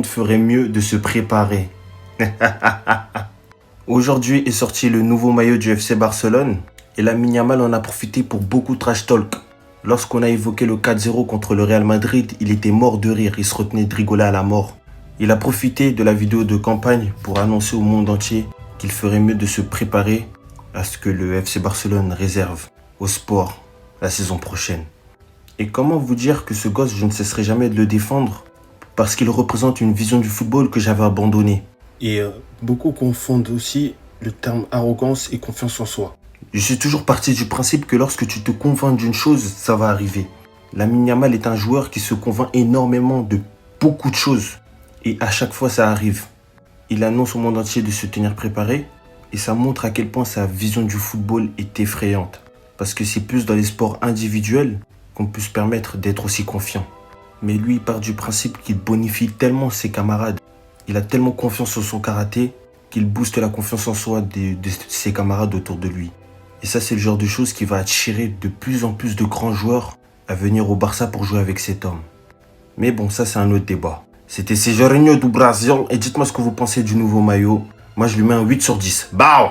ferait mieux de se préparer. Aujourd'hui est sorti le nouveau maillot du FC Barcelone et Lamine Yamal en a profité pour beaucoup de trash talk. Lorsqu'on a évoqué le 4-0 contre le Real Madrid, il était mort de rire, il se retenait de rigoler à la mort. Il a profité de la vidéo de campagne pour annoncer au monde entier qu'il ferait mieux de se préparer à ce que le FC Barcelone réserve au sport la saison prochaine. Et comment vous dire que ce gosse, je ne cesserai jamais de le défendre parce qu'il représente une vision du football que j'avais abandonnée. Et beaucoup confondent aussi le terme arrogance et confiance en soi. Je suis toujours parti du principe que lorsque tu te convaincs d'une chose, ça va arriver. Lamine Yamal est un joueur qui se convainc énormément de beaucoup de choses. Et à chaque fois, ça arrive. Il annonce au monde entier de se tenir préparé. Et ça montre à quel point sa vision du football est effrayante. Parce que c'est plus dans les sports individuels qu'on peut se permettre d'être aussi confiant. Mais lui, il part du principe qu'il bonifie tellement ses camarades. Il a tellement confiance en son karaté qu'il booste la confiance en soi de ses camarades autour de lui. Et ça, c'est le genre de choses qui va attirer de plus en plus de grands joueurs à venir au Barça pour jouer avec cet homme. Mais bon, ça, c'est un autre débat. C'était Serginho do Brasil et dites-moi ce que vous pensez du nouveau maillot. Moi, je lui mets un 8 sur 10. Bao!